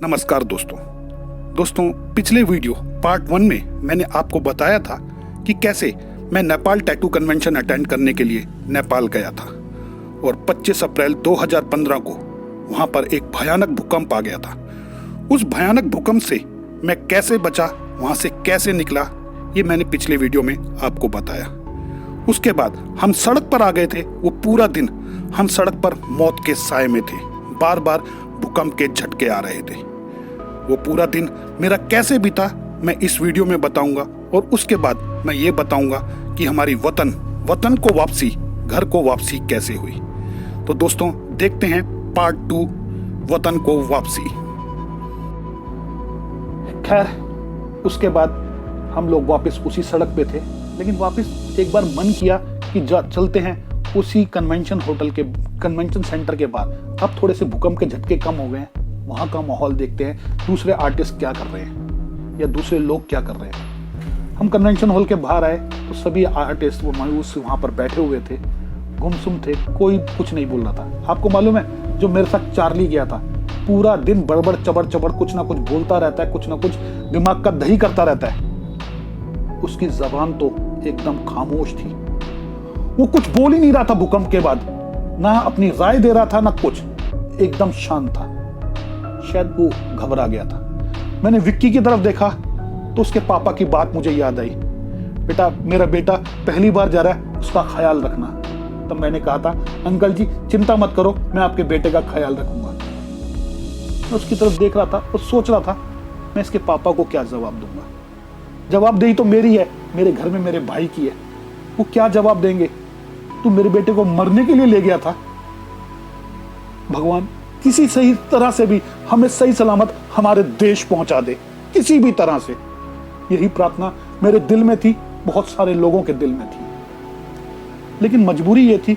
नमस्कार दोस्तों पिछले वीडियो पार्ट 1 में मैंने आपको बताया था कि कैसे मैं नेपाल टैटू कन्वेंशन अटेंड करने के लिए नेपाल गया था और 25 अप्रैल 2015 को वहां पर एक भयानक भूकंप आ गया था। उस भयानक भूकंप से मैं कैसे बचा, वहां से कैसे निकला, ये मैंने पिछले वीडियो में आपको बताया। उसके बाद हम सड़क पर आ गए थे। वो पूरा दिन हम सड़क पर मौत के साए में थे। बार बार भूकंप के झटके आ रहे थे। वो पूरा दिन मेरा कैसे बीता मैं इस वीडियो में बताऊंगा और उसके बाद मैं ये बताऊंगा कि हमारी वतन को वापसी, घर को वापसी कैसे हुई। तो दोस्तों देखते हैं पार्ट 2, वतन को वापसी। खैर उसके बाद हम लोग वापस उसी सड़क पे थे, लेकिन वापस एक बार मन किया कि चलते हैं उसी कन्वेंशन सेंटर के बाद। अब थोड़े से भूकंप के झटके कम हो गए हैं, वहां का माहौल देखते हैं, दूसरे आर्टिस्ट क्या कर रहे हैं या दूसरे लोग क्या कर रहे हैं। हम कन्वेंशन हॉल के बाहर आए तो सभी आर्टिस्ट वो मायूस वहां पर बैठे हुए थे, गुमसुम थे, कोई कुछ नहीं बोल रहा था। आपको मालूम है जो मेरे साथ चार्ली गया था, पूरा दिन बड़बड़ चबड़ कुछ ना कुछ बोलता रहता है, कुछ ना कुछ दिमाग का दही करता रहता है। उसकी जबान तो एकदम खामोश थी, वो कुछ बोल ही नहीं रहा था भूकंप के बाद, ना अपनी राय दे रहा था ना कुछ, एकदम शांत था। शायद वो घबरा गया था। मैंने विक्की की तरफ देखा तो उसके पापा की बात मुझे याद आई, बेटा मेरा बेटा पहली बार जा रहा है, उसका ख्याल रखना। तब मैंने कहा था अंकल जी चिंता मत करो, मैं आपके बेटे का ख्याल रखूंगा। मैं उसकी तरफ देख रहा था और सोच रहा था मैं इसके पापा को क्या जवाब दूंगा। जवाबदेही तो मेरी है, मेरे घर में मेरे भाई की है, वो क्या जवाब देंगे? तू मेरे बेटे को मरने के लिए ले गया था। भगवान किसी सही तरह से भी हमें सही सलामत हमारे देश पहुंचा दे, किसी भी तरह से। यही प्रार्थना मेरे दिल में थी, बहुत सारे लोगों के दिल में थी, लेकिन मजबूरी यह थी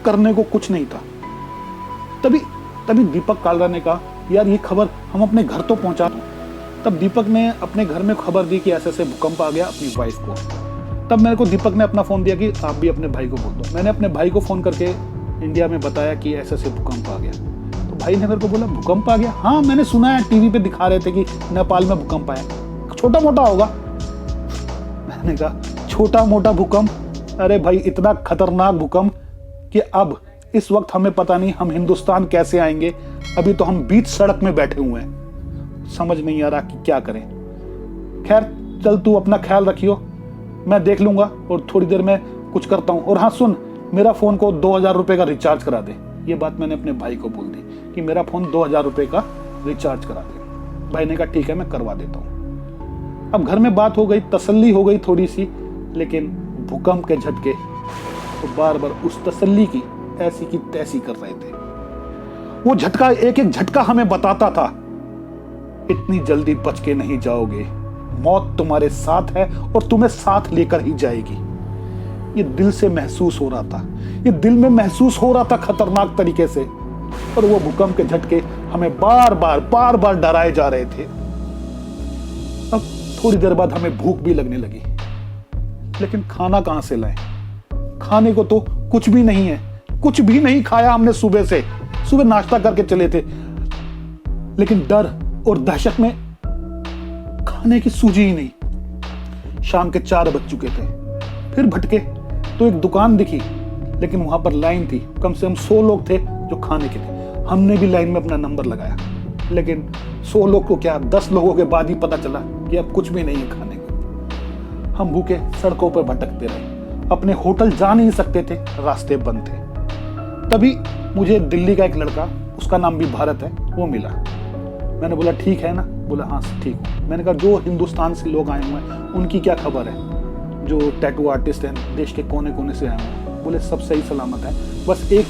करने को कुछ नहीं था। तभी दीपक कालरा ने कहा यार ये खबर हम अपने घर तो पहुंचा दो। तब दीपक ने अपने घर में खबर दी कि ऐसे भूकंप आ गया अपनी वाइफ को। तब मेरे को दीपक ने अपना फोन दिया कि आप भी अपने भाई को बोल दो। मैंने अपने भाई को फोन करके इंडिया में बताया कि ऐसे भूकंप आ गया। तो भाई ने मेरे को बोला भूकंप आ गया? हाँ मैंने सुना है, टीवी पे दिखा रहे थे कि नेपाल में भूकंप आया, छोटा मोटा होगा। मैंने कहा छोटा मोटा भूकंप? अरे भाई इतना खतरनाक भूकंप कि अब इस वक्त हमें पता नहीं हम हिंदुस्तान कैसे आएंगे। अभी तो हम बीच सड़क में बैठे हुए हैं, समझ नहीं आ रहा कि क्या करें। खैर चल तू अपना ख्याल रखियो, मैं देख लूंगा और थोड़ी देर में कुछ करता हूं। और हाँ सुन, मेरा फोन को 2000 रुपए का रिचार्ज करा दे। ये बात मैंने अपने भाई को बोल दी कि मेरा फोन 2000 रुपए का रिचार्ज करा दे। भाई ने कहा ठीक है मैं करवा देता हूं। अब घर में बात हो गई, तसल्ली हो गई थोड़ी सी, लेकिन भूकंप के झटके तो बार बार उस तसल्ली की ऐसी की तैसी कर रहे थे। वो झटका एक एक झटका हमें बताता था इतनी जल्दी बच के नहीं जाओगे, मौत तुम्हारे साथ है और तुम्हें साथ लेकर ही जाएगी। ये दिल से महसूस हो रहा था, ये दिल में महसूस हो रहा था खतरनाक तरीके से। और वो भूकंप के झटके हमें बार बार डराए जा रहे थे। अब थोड़ी देर बाद हमें भूख भी लगने लगी, लेकिन खाना कहां से लाएं? खाने को तो कुछ भी नहीं है, कुछ भी नहीं खाया हमने सुबह से। सुबह नाश्ता करके चले थे, लेकिन डर और दहशत में खाने की सूझी ही नहीं। शाम के 4 बज चुके थे। फिर भटके तो एक दुकान दिखी, लेकिन वहां पर लाइन थी। कम से कम 100 लोग थे जो खाने के थे। हमने भी लाइन में अपना नंबर लगाया, लेकिन 100 लोग को क्या, 10 लोगों के बाद ही पता चला कि अब कुछ भी नहीं है खाने को। हम भूखे सड़कों पर भटकते रहे, अपने होटल जा नहीं सकते थे, रास्ते बंद थे। तभी मुझे दिल्ली का एक लड़का, उसका नाम भी भारत है, वो मिला। मैंने बोला ठीक है ना? बोला हाँ ठीक हूँ। मैंने कहा जो हिंदुस्तान से लोग आए हुए हैं उनकी क्या खबर है, जो टैटू आर्टिस्ट हैं देश के कोने कोने से आए हुए हैं? बोले सब सही सलामत है, बस एक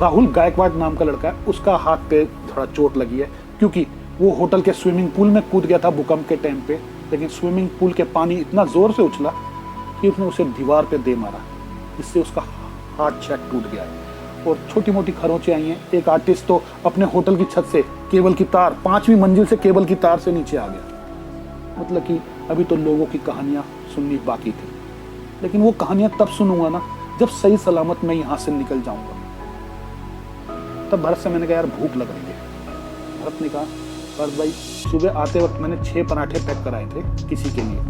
राहुल गायकवाड़ नाम का लड़का है, उसका हाथ पे थोड़ा चोट लगी है, क्योंकि वो होटल के स्विमिंग पूल में कूद गया था भूकंप के टाइम पे, लेकिन स्विमिंग पूल के पानी इतना जोर से उछला कि उसने उसे दीवार पे दे मारा, इससे उसका हाथ शायद टूट गया है। और छोटी मोटी खरोंचें आई हैं। एक आर्टिस्ट तो अपने होटल की छत से केबल की तार, 5वीं मंजिल से केबल की तार से नीचे आ गया। मतलब कि अभी तो लोगों की कहानियां सुननी बाकी थी, लेकिन वो कहानियां तब सुनूंगा ना जब सही सलामत मैं यहां से निकल जाऊंगा। तब भरत से मैंने कहा यार भूख लग रही है। भरत ने कहा पर भाई सुबह आते वक्त मैंने 6 पराठे पैक कराए थे किसी के लिए,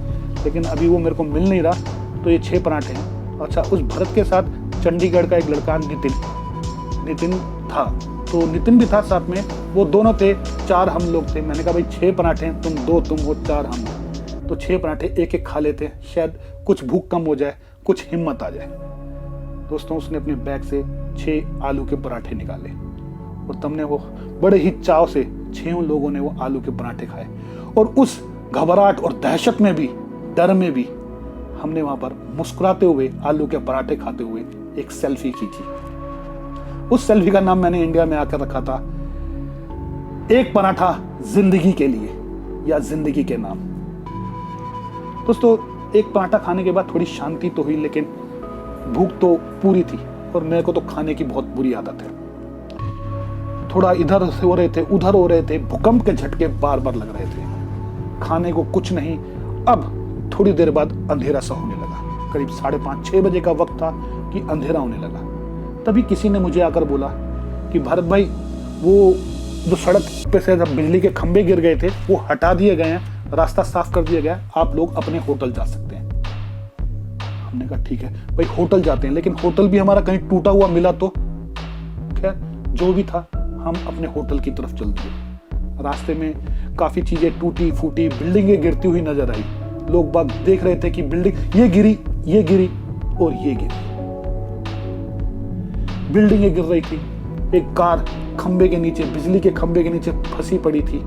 लेकिन अभी वो मेरे को मिल नहीं रहा, तो ये 6 पराठे हैं। अच्छा, उस भरत के साथ चंडीगढ़ का एक लड़का नितिन था, तो नितिन भी था साथ में, वो दोनों थे, 4 हम लोग थे। मैंने कहा भाई 6 पराठे हैं, तुम 2 तुम हो, 4 हम हो, तो 6 पराठे एक एक खा लेते, शायद कुछ भूख कम हो जाए, कुछ हिम्मत आ जाए। दोस्तों, उसने अपने बैग से 6 आलू के पराठे निकाले और तुमने वो बड़े ही चाव से 6 लोगों ने वो आलू के पराठे खाए, और उस घबराहट और दहशत में भी, डर में भी, हमने वहां पर मुस्कुराते हुए आलू के पराठे खाते हुए एक सेल्फी खींची। उस सेल्फी का नाम मैंने इंडिया में आकर रखा था, एक पराठा जिंदगी के लिए, या जिंदगी के नाम। दोस्तों, एक पराठा खाने के बाद थोड़ी शांति तो हुई, लेकिन भूख तो पूरी थी, और मेरे को तो खाने की बहुत बुरी आदत है। थोड़ा इधर से हो रहे थे, उधर हो रहे थे, भूकंप के झटके बार बार लग रहे थे, खाने को कुछ नहीं। अब थोड़ी देर बाद अंधेरा सा होने लगा, करीब 5:30-6 बजे का वक्त था कि अंधेरा होने लगा। तभी किसी ने मुझे आकर बोला कि भारत भाई, वो जो सड़क पे से जब बिजली के खंभे गिर गए थे वो हटा दिए गए हैं, रास्ता साफ कर दिया गया, आप लोग अपने होटल जा सकते हैं। हमने कहा ठीक है भाई, होटल जाते हैं, लेकिन होटल भी हमारा कहीं टूटा हुआ मिला तो। खैर, जो भी था, हम अपने होटल की तरफ चल दिए। रास्ते में काफी चीजें टूटी फूटी, बिल्डिंगें गिरती हुई नजर आई। लोग बाग देख रहे थे कि बिल्डिंग ये गिरी और ये गिरी, बिल्डिंगें गिर रही थी। एक कार खंबे के नीचे, बिजली के खंबे के नीचे फंसी पड़ी थी।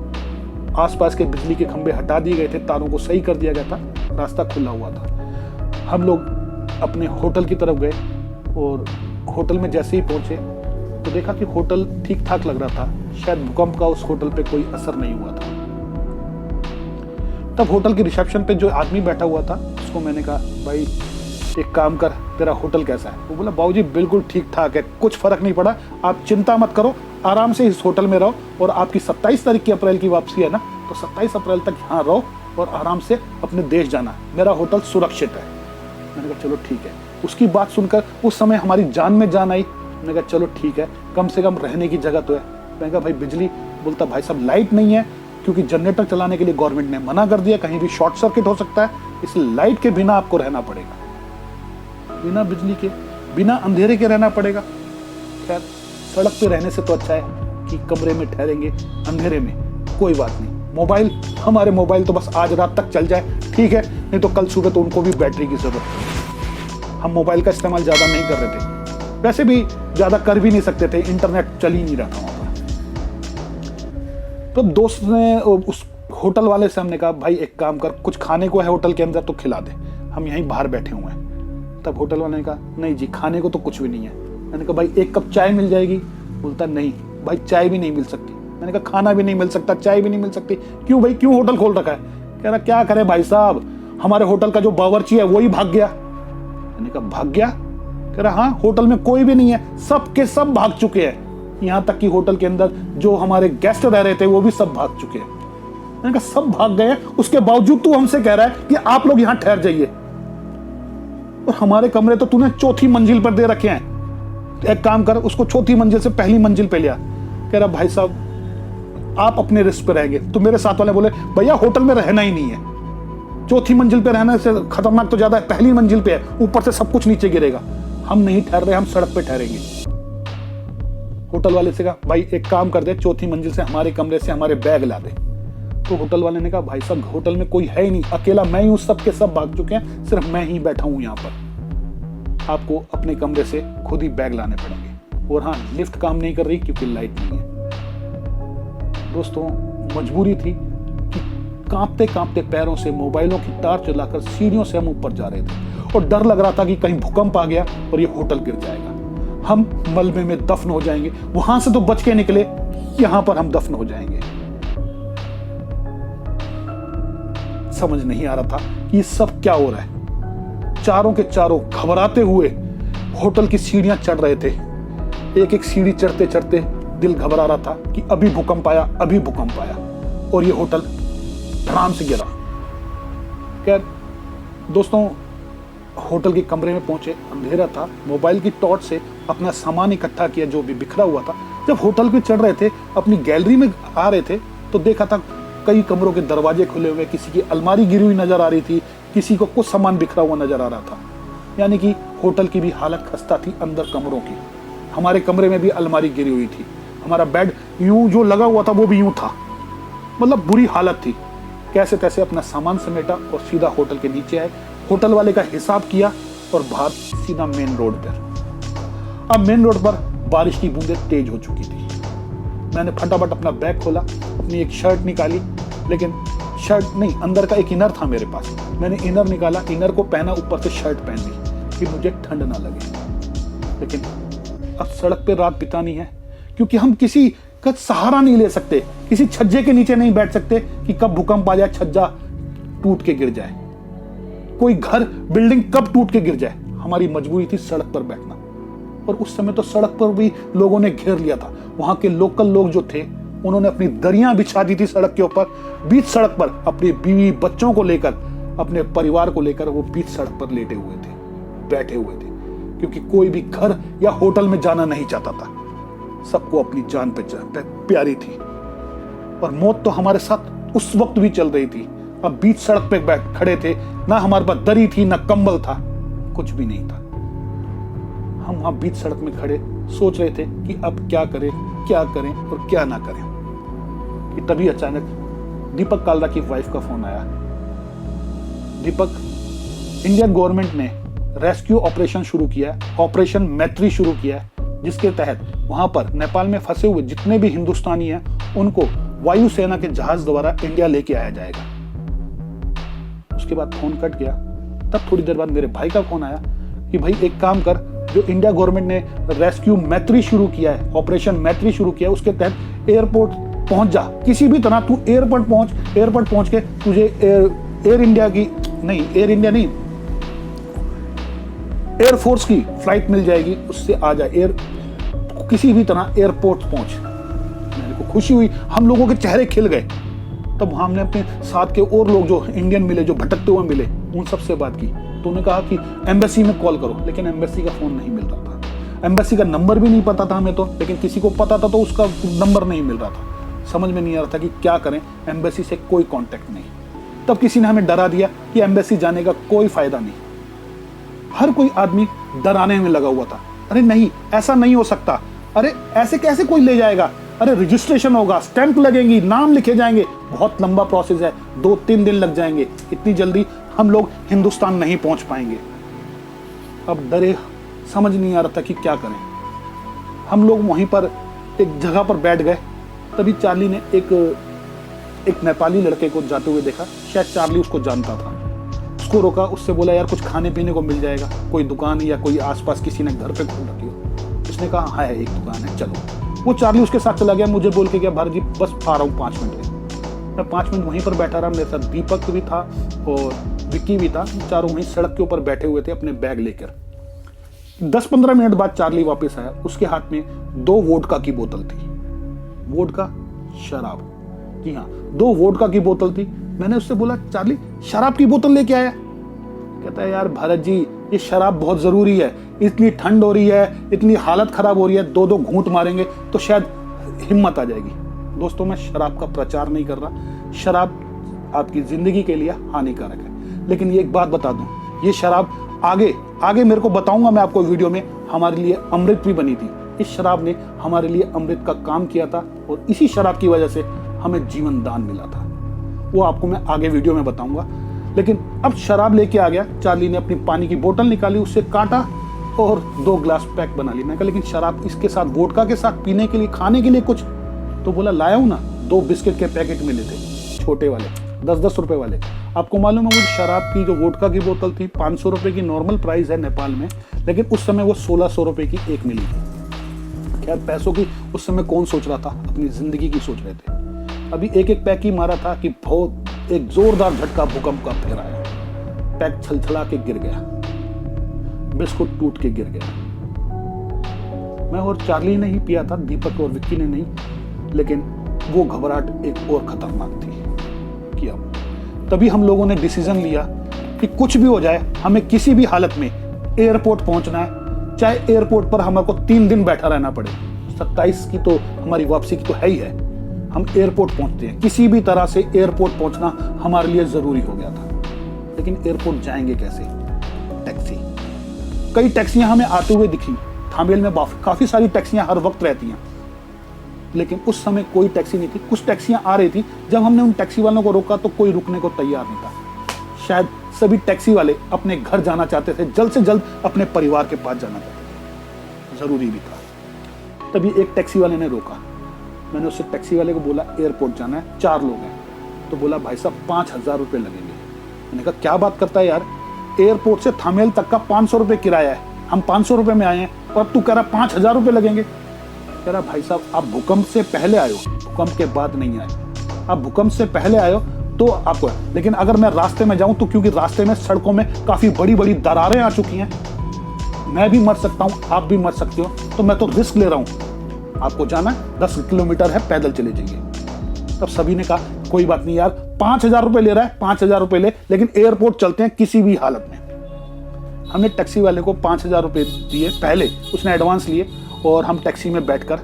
आसपास के बिजली के खंबे हटा दिए गए थे, तारों को सही कर दिया गया था, रास्ता खुला हुआ था। हम लोग अपने होटल की तरफ गए, और होटल में जैसे ही पहुंचे तो देखा कि होटल ठीक ठाक लग रहा था, शायद भूकंप का उस होटल पे कोई असर नहीं हुआ था। तब होटल के रिसेप्शन पे जो आदमी बैठा हुआ था, उसको मैंने कहा भाई एक काम कर, तेरा होटल कैसा है? वो बोला बाबूजी बिल्कुल ठीक ठाक है, कुछ फर्क नहीं पड़ा, आप चिंता मत करो, आराम से इस होटल में रहो, और आपकी 27 तारीख की अप्रैल की वापसी है ना, तो 27 अप्रैल तक यहाँ रहो और आराम से अपने देश जाना, मेरा होटल सुरक्षित है। मैंने कहा चलो ठीक है। उसकी बात सुनकर उस समय हमारी जान में जान आई। मैंने कहा चलो ठीक है, कम से कम रहने की जगह तो है। मैंने कहा भाई बिजली, बोलता भाई साहब लाइट नहीं है, क्योंकि जनरेटर चलाने के लिए गवर्नमेंट ने मना कर दिया, कहीं भी शॉर्ट सर्किट हो सकता है, इसलिए लाइट के बिना आपको रहना पड़ेगा, बिना बिजली के, बिना अंधेरे के रहना पड़ेगा। खैर, सड़क पे रहने से तो अच्छा है कि कमरे में ठहरेंगे अंधेरे में, कोई बात नहीं। मोबाइल, हमारे मोबाइल तो बस आज रात तक चल जाए ठीक है, नहीं तो कल सुबह तो उनको भी बैटरी की जरूरत है। हम मोबाइल का इस्तेमाल ज्यादा नहीं कर रहे थे, वैसे भी ज्यादा कर भी नहीं सकते थे, इंटरनेट चल ही नहीं रहा था वहां पर। तो दोस्त ने, उस होटल वाले से हमने कहा भाई एक काम कर, कुछ खाने को है होटल के अंदर तो खिला दे, हम यहीं बाहर बैठे हुए हैं। तब होटल वाले ने कहा नहीं जी, खाने को तो कुछ भी नहीं है। मैंने कहा भाई एक कप चाय मिल जाएगी? बोलता नहीं भाई, चाय भी नहीं मिल सकती। मैंने कहा खाना भी नहीं मिल सकता, चाय भी नहीं मिल सकती, क्यों भाई, क्यों होटल खोल रखा है? कह रहा क्या करे भाई साहब, हमारे होटल का जो बावर्ची है वही भाग गया। मैंने कहा भाग गया? कह रहा हाँ, होटल में कोई भी नहीं है, सब के सब भाग चुके हैं, यहाँ तक कि होटल के अंदर जो हमारे गेस्ट रह रहे थे वो भी सब भाग चुके हैं। मैंने कहा सब भाग गए, उसके बावजूद तू हमसे कह रहा है कि आप लोग यहाँ ठहर जाइए, और हमारे कमरे तो तूने चौथी मंजिल पर दे रखे हैं, एक काम कर, उसको चौथी मंजिल से पहली मंजिल पे लिया। कह रहा भाई साहब आप अपने रिस्क पे रहेंगे। तो मेरे साथ वाले बोले भैया होटल में रहना ही नहीं है, चौथी मंजिल पे रहने से खतरनाक तो ज्यादा है, पहली मंजिल पे है, ऊपर से सब कुछ नीचे गिरेगा, हम नहीं ठहर रहे, हम सड़क पे ठहरेंगे। होटल वाले से कहा भाई एक काम कर दे, चौथी मंजिल से हमारे कमरे से हमारे बैग ला दे। तो होटल वाले ने कहा भाई साहब होटल में कोई है ही नहीं, अकेला मैं ही हूं, सब के सब भाग चुके हैं, सिर्फ मैं ही बैठा हूं यहाँ पर, आपको अपने कमरे से खुद ही बैग लाने पड़ेंगे। और हाँ, लिफ्ट काम नहीं कर रही क्योंकि लाइट नहीं है। दोस्तों, मजबूरी थी कि कांपते कांपते पैरों से मोबाइलों की तार चलाकर सीढ़ियों से हम ऊपर जा रहे थे, और डर लग रहा था कि कहीं भूकंप आ गया और ये होटल गिर जाएगा, हम मलबे में दफन हो जाएंगे। वहां से तो बच के निकले, यहां पर हम दफन हो जाएंगे। समझ नहीं आ रहा था कि ये सब क्या हो रहा है। चारों के चारों घबराते हुए होटल की सीढ़ियां चढ़ रहे थे। एक एक सीढ़ी चढ़ते चढ़ते दिल घबरा रहा था कि अभी भूकंप आया, अभी भूकंप आया, और ये होटल धड़ाम से गिरा। खैर दोस्तों, होटल के कमरे में पहुंचे, अंधेरा था, मोबाइल की टॉर्च से अपना सामान इकट्ठा किया जो भी बिखरा हुआ था। जब होटल पे चढ़ रहे थे, अपनी गैलरी में आ रहे थे, तो देखा था कई कमरों के दरवाजे खुले हुए, किसी की अलमारी गिरी हुई नजर आ रही थी, किसी को कुछ सामान बिखरा हुआ नजर आ रहा था। यानी कि होटल की भी हालत खस्ता थी अंदर कमरों की। हमारे कमरे में भी अलमारी गिरी हुई थी, हमारा बेड यूं जो लगा हुआ था वो भी यूं था, मतलब बुरी हालत थी। कैसे तैसे अपना सामान समेटा और सीधा होटल के नीचे आए, होटल वाले का हिसाब किया और बाहर सीधा मेन रोड पर। अब मेन रोड पर बारिश की बूंदें तेज हो चुकी थी। मैंने फटाफट अपना बैग खोला, अपनी एक शर्ट निकाली, लेकिन शर्ट नहीं, अंदर का एक इनर था मेरे पास। मैंने इनर निकाला, इनर को पहना, ऊपर से शर्ट पहन ली कि मुझे ठंड ना लगे। लेकिन अब सड़क पे रात बितानी है, क्योंकि हम किसी का सहारा नहीं ले सकते, किसी छज्जे के नीचे नहीं बैठ सकते कि कब भूकंप आ जाए, छज्जा टूट के गिर जाए, कोई घर बिल्डिंग कब टूट के गिर जाए। हमारी मजबूरी थी सड़क पर बैठना। और उस समय तो सड़क पर भी लोगों ने घेर लिया था। वहां के लोकल लोग जो थे उन्होंने अपनी दरियां बिछा दी थी सड़क के ऊपर। बीच सड़क पर अपनी बीवी बच्चों को लेकर, अपने परिवार को लेकर वो बीच सड़क पर लेटे हुए थे, बैठे हुए थे, क्योंकि कोई भी घर या होटल में जाना नहीं चाहता था। सबको अपनी जान पे प्यारी थी और मौत तो हमारे साथ उस वक्त भी चल रही थी। अब बीच सड़क पे बैठ खड़े थे, ना हमारे पास दरी थी, ना कंबल था, कुछ भी नहीं था। हम वहां बीच सड़क में खड़े सोच रहे थे कि अब क्या करें और क्या ना करें कि तभी अचानक दीपक कालरा की वाइफ का फोन आया। दीपक, इंडियन गवर्नमेंट ने रेस्क्यू ऑपरेशन शुरू किया है, ऑपरेशन मैत्री शुरू किया है, जिसके तहत वहां पर नेपाल में फंसे हुए जितने भी हिंदुस्तानी हैं उनको वायुसेना के जहाज द्वारा इंडिया लेके आया जाएगा। उसके बाद फोन कट गया। तब थोड़ी देर बाद मेरे भाई का फोन आया कि भाई एक काम कर, जो इंडिया गवर्नमेंट ने रेस्क्यू मैत्री शुरू किया है, ऑपरेशन मैत्री शुरू किया है, उसके तहत एयरपोर्ट पहुंच जा, किसी भी तरह तू एयरपोर्ट पहुंच के तुझे एयर इंडिया नहीं, एयरफोर्स की फ्लाइट मिल जाएगी, उससे आ जा, किसी भी तरह एयरपोर्ट पहुंच। मेरे को खुशी हुई, हम लोगों के चेहरे खिल गए। तब हमने अपने साथ के और लोग जो इंडियन मिले, जो भटकते हुए मिले, उन सबसे बात की। तो उन्होंने कहा कि एम्बेसी में कॉल करो, लेकिन एम्बेसी का फोन नहीं मिल रहा था। एम्बेसी का नंबर भी नहीं पता था हमें तो, लेकिन किसी को पता था तो उसका नंबर नहीं मिल रहा था। समझ में नहीं आ रहा था कि क्या करें, एम्बेसी से कोई कांटेक्ट नहीं। तब किसी ने हमें डरा दिया कि एम्बेसी जाने का कोई फायदा नहीं। हर कोई आदमी डराने में लगा हुआ था। अरे नहीं, ऐसा नहीं हो सकता, अरे ऐसे कैसे कोई ले जाएगा, अरे रजिस्ट्रेशन होगा, स्टैंप लगेंगी, नाम लिखे जाएंगे, बहुत लंबा प्रोसेस है, 2-3 दिन लग जाएंगे, इतनी जल्दी हम लोग हिंदुस्तान नहीं पहुंच पाएंगे। अब डरे, समझ नहीं आ रहा था कि क्या करें। हम लोग वहीं पर एक जगह पर बैठ गए। तभी चार्ली ने एक नेपाली लड़के को जाते हुए देखा, शायद चार्ली उसको जानता था। उसको रोका, उससे बोला यार कुछ खाने पीने को मिल जाएगा, कोई दुकान या कोई आसपास किसी ने घर पे खोल रखी हो। उसने कहा हाँ है, एक दुकान है, चलो। वो चार्ली उसके साथ चला गया, मुझे बोल के गया भारत जी बस आ रहा हूँ 5 मिनट में। मैं 5 मिनट वहीं पर बैठा रहा। मेरे साथ दीपक भी था और विक्की भी था, चारों वहीं सड़क के ऊपर बैठे हुए थे अपने बैग लेकर। 10-15 मिनट बाद चार्ली वापस आया, उसके हाथ में 2 वोडका की बोतल थी। वोडका, शराब, जी हाँ, 2 वोडका की बोतल थी। मैंने उससे बोला चार्ली शराब की बोतल लेके आया? कहता है यार भारत जी ये शराब बहुत जरूरी है, इतनी ठंड हो रही है, इतनी हालत खराब हो रही है, 2-2 घूंट मारेंगे तो शायद हिम्मत आ जाएगी। दोस्तों, मैं शराब का प्रचार नहीं कर रहा, शराब आपकी जिंदगी के लिए हानिकारक है, लेकिन ये एक बात बता दूं, ये शराब आगे मेरे को बताऊंगा मैं आपको वीडियो में, हमारे लिए अमृत भी बनी थी। इस शराब ने हमारे लिए अमृत का काम किया था और इसी शराब की वजह से हमें जीवन दान मिला था। वो आपको मैं आगे वीडियो में बताऊंगा। लेकिन अब शराब लेके आ गया, चार्ली ने अपनी पानी की बोतल निकाली, उससे काटा और 2 ग्लास पैक बना ली। मैं कहा लेकिन शराब इसके साथ, वोडका के साथ पीने के लिए, खाने के लिए कुछ? तो बोला लाया हूं ना, 2 बिस्किट के पैकेट मिले थे, छोटे वाले, 10-10 रुपए वाले। आपको मालूम है वो शराब की जो वोडका की बोतल थी 500 रुपए की नॉर्मल प्राइस है नेपाल में, लेकिन उस समय वो 1600 रुपए की एक मिली थी। खैर पैसों की उस समय कौन सोच रहा था, अपनी जिंदगी की सोच रहे थे। अभी एक पैक ही मारा था कि बहुत एक जोरदार झटका भूकंप का फिर आया। पैक छलछला के गिर गया, बिस्कुट टूट के गिर गया। मैं और चार्ली ने ही पिया था, दीपक और विक्की ने नहीं, लेकिन वो घबराहट एक और खतरनाक थी। कि अब तभी हम लोगों ने डिसीजन लिया कि कुछ भी हो जाए, हमें किसी भी हालत में एयरपोर्ट पहुंचना है, चाहे एयरपोर्ट पर हमारे को 3 दिन बैठा रहना पड़े। 27 की तो हमारी वापसी की तो है ही है, हम एयरपोर्ट पहुंचते हैं, किसी भी तरह से एयरपोर्ट पहुंचना हमारे लिए जरूरी हो गया था। लेकिन एयरपोर्ट जाएंगे कैसे? टैक्सी। कई टैक्सियां हमें आते हुए दिखी, थामेल में काफी सारी टैक्सियां हर वक्त रहती हैं, लेकिन उस समय कोई टैक्सी नहीं थी। कुछ टैक्सियां आ रही थी, जब हमने उन टैक्सी वालों को रोका तो कोई रुकने को तैयार नहीं था। शायद सभी टैक्सी वाले अपने घर जाना चाहते थे, जल्द से जल्द अपने परिवार के पास जाना चाहते थे, जरूरी भी था। तभी एक टैक्सी वाले ने रोका। मैंने उससे टैक्सी वाले को बोला एयरपोर्ट जाना है, 4 लोग हैं। तो बोला भाई साहब 5,000 रुपये लगेंगे। मैंने कहा क्या बात करता है यार, एयरपोर्ट से थामेल तक का 500 रुपये किराया है, हम 500 रुपये में आए हैं और अब तू कह रहा 5,000 रुपये लगेंगे। कह रहा भाई साहब आप भूकंप से पहले आए हो, भूकंप के बाद नहीं आए। आप भूकंप से पहले आए हो तो आपको, लेकिन अगर मैं रास्ते में जाऊं तो क्योंकि रास्ते में सड़कों में काफी बड़ी बड़ी दरारें आ चुकी हैं, मैं भी मर सकता हूं, आप भी मर सकते हो, तो मैं तो रिस्क ले रहा हूं। आपको जाना है 10 किलोमीटर है, पैदल चले जाइए। तब सभी ने कहा कोई बात नहीं यार, 5,000 रुपये ले रहा है, 5,000 रुपये ले, लेकिन एयरपोर्ट चलते हैं किसी भी हालत में। हमने टैक्सी वाले को 5,000 रुपये दिए पहले, उसने एडवांस लिए और हम टैक्सी में बैठकर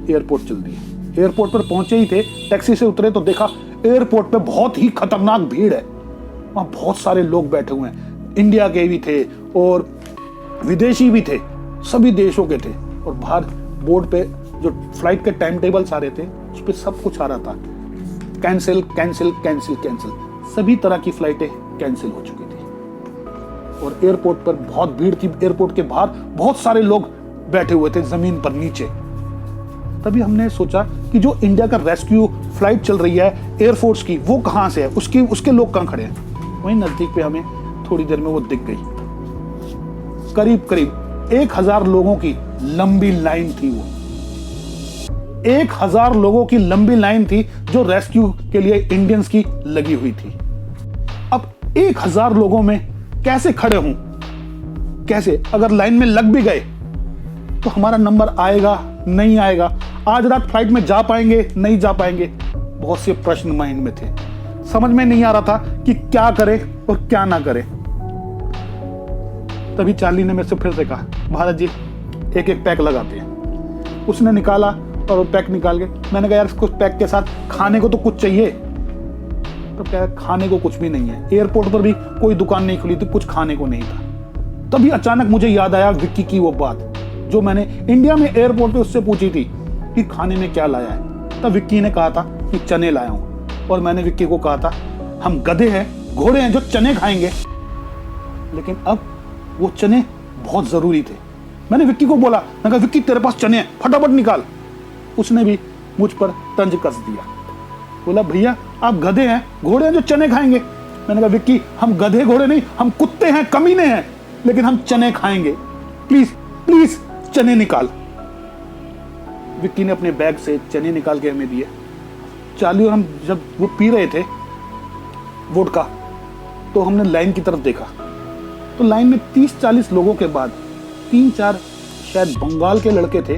एयरपोर्ट चल दिए। एयरपोर्ट पर पहुंचे ही थे, टैक्सी से उतरे तो देखा एयरपोर्ट पे बहुत ही खतरनाक भीड़ है। वहां बहुत सारे लोग बैठे हुए हैं, इंडिया के भी थे और विदेशी भी थे, सभी देशों के थे। और बाहर बोर्ड पे जो फ्लाइट के टाइम टेबल आ रहे थे उस पर सब कुछ आ रहा था, कैंसिल कैंसिल कैंसिल कैंसिल। सभी तरह की फ्लाइटें कैंसिल हो चुकी थी और एयरपोर्ट पर बहुत भीड़ थी। एयरपोर्ट के बाहर बहुत सारे लोग बैठे हुए थे जमीन पर नीचे। तभी हमने सोचा कि जो इंडिया का रेस्क्यू फ्लाइट चल रही है एयरफोर्स की, वो कहां से है, उसके लोग कहां खड़े हैं। वहीं नजदीक पे हमें थोड़ी देर में वो दिख गई। करीब 1,000 लोगों की लंबी लाइन थी। वो 1,000 लोगों की लंबी लाइन थी जो रेस्क्यू के लिए इंडियंस की लगी हुई थी। अब 1,000 लोगों में कैसे खड़े हूं, कैसे अगर लाइन में लग भी गए तो हमारा नंबर आएगा नहीं आएगा, आज रात फ्लाइट में जा पाएंगे नहीं जा पाएंगे, बहुत से प्रश्न माइंड में थे। समझ में नहीं आ रहा था कि क्या करे और क्या ना करे। तभी चार्ली ने मेरे से फिर से कहा भारत जी एक एक पैक लगाते हैं। उसने निकाला और वो पैक निकाल के, मैंने कहा यार कुछ पैक के साथ खाने को तो कुछ चाहिए। तो क्या खाने को कुछ भी नहीं है, एयरपोर्ट पर भी कोई दुकान नहीं खुली थी, कुछ खाने को नहीं था। तभी अचानक मुझे याद आया विक्की की वो बात जो मैंने इंडिया में एयरपोर्ट पे उससे पूछी थी कि खाने में क्या लाया है। तब विक्की ने कहा था कि चने लाया हूं और मैंने विक्की को कहा था हम गधे हैं, घोड़े हैं जो चने खाएंगे। लेकिन अब वो चने बहुत जरूरी थे। मैंने विक्की को बोला, मैं कहा विक्की तेरे पास चने हैं, फटाफट निकाल। उसने भी मुझ पर तंज कस दिया, बोला भैया आप गधे हैं, घोड़े हैं जो चने खाएंगे। मैंने कहा विक्की हम गधे घोड़े नहीं, हम कुत्ते हैं, कमीने हैं, लेकिन हम चने खाएंगे, प्लीज प्लीज चने निकाल। विक्की ने अपने बैग से चने निकाल के हमें दिए। चार्ली और हम जब वो पी रहे थे वोडका तो हमने लाइन की तरफ देखा तो लाइन में 30-40 लोगों के बाद 3-4 शायद बंगाल के लड़के थे,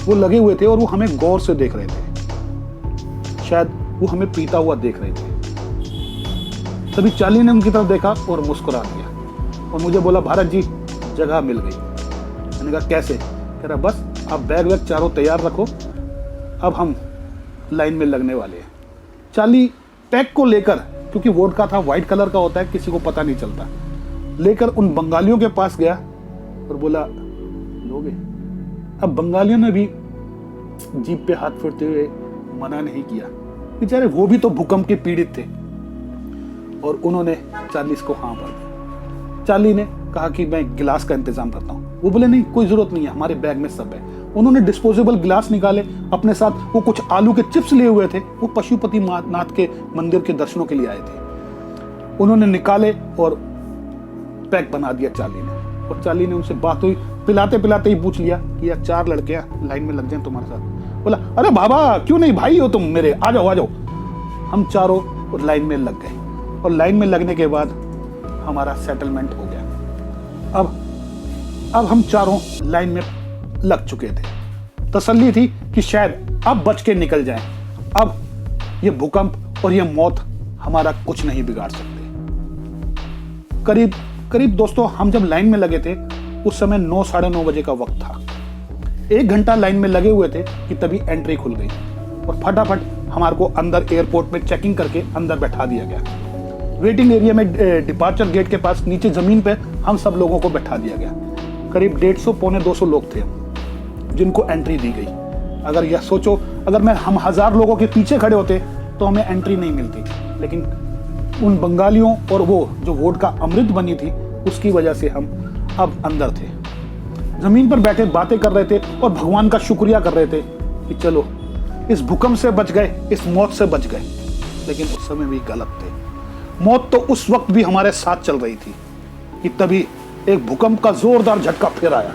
वो लगे हुए थे और वो हमें गौर से देख रहे थे, शायद वो हमें पीता हुआ देख रहे थे। तभी चार्ली ने उनकी तरफ देखा और मुस्कुरा दिया और मुझे बोला भारत जी जगह मिल गई। मैंने कहा कैसे? कह रहा बस आप बैग वैग चारों तैयार रखो, अब हम लाइन में लगने वाले हैं। चार्ली पैक को लेकर, क्योंकि वोडका था व्हाइट कलर का होता है किसी को पता नहीं चलता, लेकर उन बंगालियों के पास गया और बोला लोगे? अब बंगालियों ने भी जीप पे हाथ फेरते हुए मना नहीं किया, बेचारे वो भी तो भूकंप के पीड़ित थे और उन्होंने चार्ली को हाँ भर दिया। चार्ली ने कहा कि मैं गिलास का इंतजाम करता हूँ। वो बोले नहीं कोई जरूरत नहीं है, हमारे बैग में सब है। उन्होंने डिस्पोजेबल गिलास निकाले अपने साथ, वो कुछ आलू के चिप्स लिए हुए थे, वो पशुपति नाथ के मंदिर के दर्शनों के लिए आए थे, उन्होंने निकाले और पैक बना दिया चार्ली ने। और चार्ली ने उनसे बात हुई, पिलाते पिलाते ही पूछ लिया कि यार 4 लड़के लाइन में लग जाएं तुम्हारे साथ। बोला अरे बाबा क्यों नहीं, भाई हो तुम मेरे, आ जाओ आ जाओ। हम चारों लाइन में लग गए और लाइन में लगने के बाद हमारा सेटलमेंट हो गया। अब हम चारों लाइन में लग चुके थे। तसल्ली थी कि शायद अब बच के निकल जाएं, अब ये भूकंप और ये मौत हमारा कुछ नहीं बिगाड़ सकते। करीब दोस्तों हम जब लाइन में लगे थे उस समय 9-9:30 बजे का वक्त था। 1 घंटा लाइन में लगे हुए थे कि तभी एंट्री खुल गई और फटाफट हमारे को अंदर एयरपोर्ट में चेकिंग करके अंदर बैठा दिया गया। वेटिंग एरिया में डिपार्चर गेट के पास नीचे जमीन पे हम सब लोगों को बैठा दिया गया। करीब 150 पौने 200 लोग थे जिनको एंट्री दी गई। अगर यह सोचो, अगर हम 1000 लोगों के पीछे खड़े होते तो हमें एंट्री नहीं मिलती, लेकिन उन बंगालियों और वो जो वोट का अमृत बनी थी उसकी वजह से हम अब अंदर थे। जमीन पर बैठे बातें कर रहे थे और भगवान का शुक्रिया कर रहे थे कि चलो इस भूकंप से बच गए, इस मौत से बच गए। लेकिन उस समय भी गलत थे। मौत तो उस वक्त भी हमारे साथ चल रही थी कि तभी एक भूकंप का जोरदार झटका फिर आया।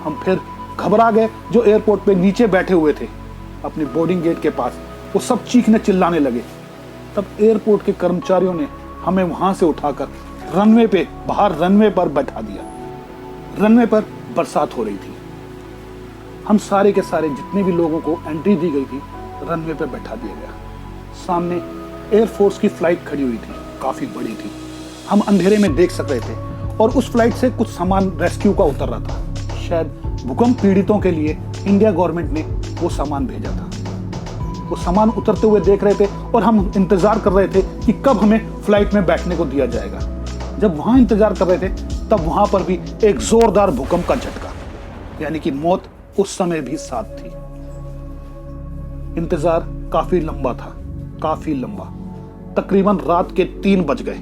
हम फिर घबरा गए। जो एयरपोर्ट पे नीचे बैठे हुए थे अपने बोर्डिंग गेट के पास, वो सब चीखने चिल्लाने लगे। तब एयरपोर्ट के कर्मचारियों ने हमें वहां से उठाकर रनवे पे, बाहर रनवे पर बैठा दिया। रनवे पर बरसात हो रही थी। हम सारे के सारे जितने भी लोगों को एंट्री दी गई थी रनवे पे बैठा दिया गया। सामने एयरफोर्स की फ्लाइट खड़ी हुई थी, काफी बड़ी थी। हम अंधेरे में देख सक रहे थे और उस फ्लाइट से कुछ सामान रेस्क्यू का उतर रहा था। शायद भूकंप पीड़ितों के लिए इंडिया गवर्नमेंट ने वो सामान भेजा था। वो सामान उतरते हुए देख रहे थे और हम इंतजार कर रहे थे कि कब हमें फ्लाइट में बैठने को दिया जाएगा। जब वहां इंतजार कर रहे थे तब वहां पर भी एक जोरदार भूकंप का झटका, यानी कि मौत उस समय भी साथ थी। इंतजार काफी लंबा था, काफी लंबा। तकरीबन रात के 3 बज गए।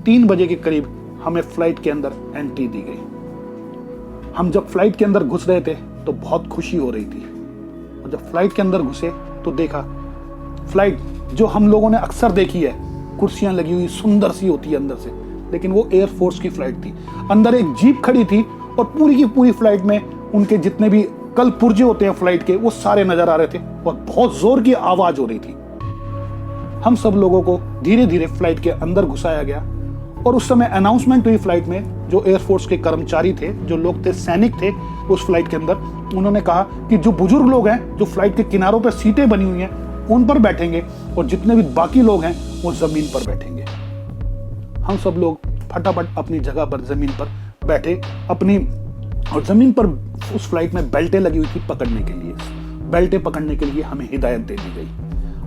3 बजे के करीब हमें फ्लाइट के अंदर एंट्री दी गई। हम जब फ्लाइट के अंदर घुस रहे थे तो बहुत खुशी हो रही थी, और जब फ्लाइट के अंदर घुसे तो देखा फ्लाइट जो हम लोगों ने अक्सर देखी है, कुर्सियां लगी हुई सुंदर सी होती है अंदर से, लेकिन वो एयरफोर्स की फ्लाइट थी। अंदर एक जीप खड़ी थी और पूरी की पूरी फ्लाइट में उनके जितने भी कल पुर्जे होते हैं फ्लाइट के, वो सारे नजर आ रहे थे और बहुत जोर की आवाज हो रही थी। हम सब लोगों को धीरे धीरे फ्लाइट के अंदर घुसाया गया और उस समय अनाउंसमेंट हुई फ्लाइट में। जो एयरफोर्स के कर्मचारी थे, जो लोग थे, सैनिक थे उस फ्लाइट के अंदर, उन्होंने कहा कि जो बुजुर्ग लोग हैं, जो फ्लाइट के किनारों पर सीटें बनी हुई हैं, उन पर बैठेंगे और जितने भी बाकी लोग हैं वो जमीन पर बैठेंगे। हम सब लोग फटाफट अपनी जगह पर जमीन पर बैठे अपनी, और जमीन पर उस फ्लाइट में बेल्टें लगी हुई थी पकड़ने के लिए। बेल्टें पकड़ने के लिए हमें हिदायत दे दी गई।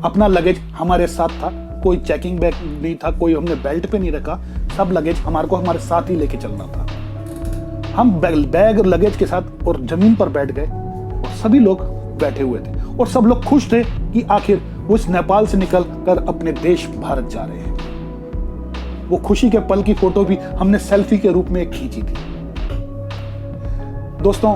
अपना लगेज हमारे साथ था, कोई चेकिंग बैग नहीं था, कोई हमने बेल्ट पे नहीं रखा। सब लगेज हमारे साथ ही लेके चलना था। हम बैग लगेज के साथ और जमीन पर बैठ गए और सभी लोग बैठे हुए थे और सब लोग खुश थे कि आखिर वो इस नेपाल से निकल कर अपने देश भारत जा रहे हैं। वो खुशी के पल की फोटो भी हमने सेल्फी के रूप में खींची थी। दोस्तों,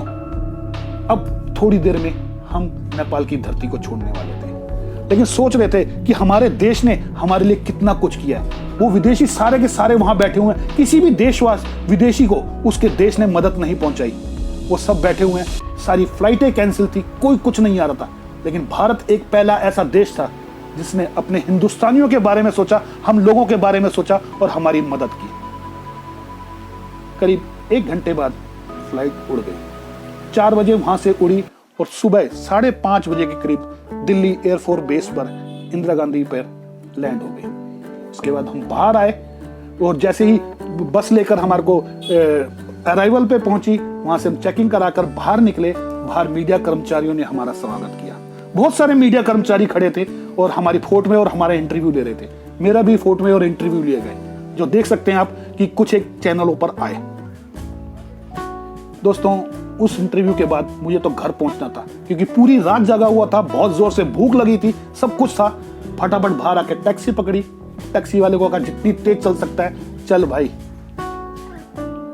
अब थोड़ी देर में हम नेपाल की धरती को छोड़ने वाले थे, लेकिन सोच रहे थे कि हमारे देश ने हमारे लिए कितना कुछ किया है। वो विदेशी सारे के सारे वहां बैठे हुए हैं, किसी भी विदेशी को उसके देश ने मदद नहीं पहुंचाई। वो सब बैठे हुए हैं, सारी फ्लाइटें कैंसिल थी, कोई कुछ नहीं आ रहा था। लेकिन भारत एक पहला ऐसा देश था जिसने अपने हिंदुस्तानियों के बारे में सोचा, हम लोगों के बारे में सोचा और हमारी मदद की। करीब 1 घंटे बाद फ्लाइट उड़ गई। 4 बजे वहां से उड़ी और सुबह 5:30 बजे के करीब दिल्ली एयरफोर्स बेस पर इंदिरा गांधी पर लैंड हो गई। उसके बाद हम बाहर आए और जैसे ही बस लेकर हमारे को अराइवल पे पहुंची, वहां से हम चेकिंग कराकर बाहर निकले। बाहर मीडिया कर्मचारियों ने हमारा स्वागत किया। बहुत सारे मीडिया कर्मचारी खड़े थे और हमारी फोटो में और हमारा इंटरव्यू ले रहे थे। मेरा भी फोटो में और इंटरव्यू लिए गए, जो देख सकते हैं आप कि कुछ एक चैनलों पर आए। दोस्तों, उस इंटरव्यू के बाद मुझे तो घर पहुंचना था, क्योंकि पूरी रात जगा हुआ था, बहुत जोर से भूख लगी थी, सब कुछ था। फटाफट बाहर आके टैक्सी पकड़ी। टैक्सी वाले को कहा जितनी तेज चल सकता है चल भाई,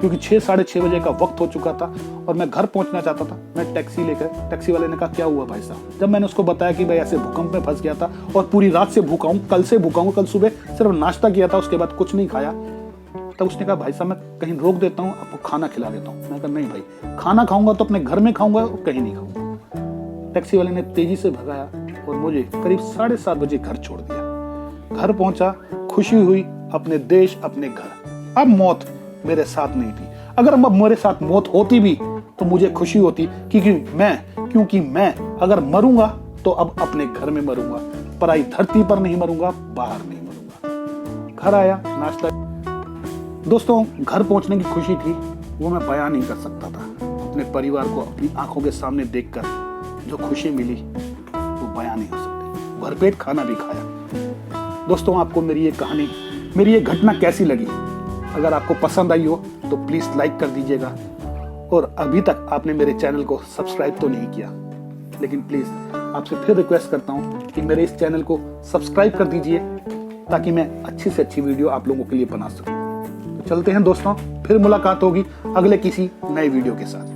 क्योंकि 6 साढ़े 6 बजे का वक्त हो चुका था और मैं घर पहुंचना चाहता था। मैं टैक्सी लेकर, टैक्सी वाले ने कहा क्या हुआ भाई साहब? जब मैंने उसको बताया कि भाई ऐसे भूकंप में फंस गया था और पूरी रात से भूखा हूं, कल से भूखा हूं, कल सुबह सिर्फ नाश्ता किया था, उसके बाद कुछ नहीं खाया, तब उसने कहा भाई साहब मैं कहीं रोक देता हूँ, आपको खाना खिला देता हूँ। मैंने कहा नहीं भाई, खाना खाऊंगा तो अपने घर में खाऊंगा और कहीं नहीं खाऊंगा। टैक्सी वाले ने तेजी से भगाया और मुझे करीब 7:30 बजे घर छोड़ दिया। घर पहुंचा, खुशी हुई, अपने देश, अपने घर। अब मौत मेरे साथ नहीं थी। अगर अब मेरे साथ मौत होती भी तो मुझे खुशी होती, क्योंकि मैं अगर मरूंगा तो अब अपने घर में मरूंगा, पराई धरती पर नहीं मरूंगा, बाहर नहीं मरूंगा। घर आया, नाश्ता। दोस्तों, घर पहुंचने की खुशी थी वो मैं बयां नहीं कर सकता था। अपने परिवार को अपनी आंखों के सामने देखकर जो खुशी मिली बयान नहीं हो सकती। भरपेट खाना भी खाया। दोस्तों, आपको मेरी ये कहानी, मेरी ये घटना कैसी लगी? अगर आपको पसंद आई हो तो प्लीज़ लाइक कर दीजिएगा, और अभी तक आपने मेरे चैनल को सब्सक्राइब तो नहीं किया, लेकिन प्लीज़ आपसे फिर रिक्वेस्ट करता हूँ कि मेरे इस चैनल को सब्सक्राइब कर दीजिए, ताकि मैं अच्छी से अच्छी वीडियो आप लोगों के लिए बना सकूँ। तो चलते हैं दोस्तों, फिर मुलाकात होगी अगले किसी नए वीडियो के साथ।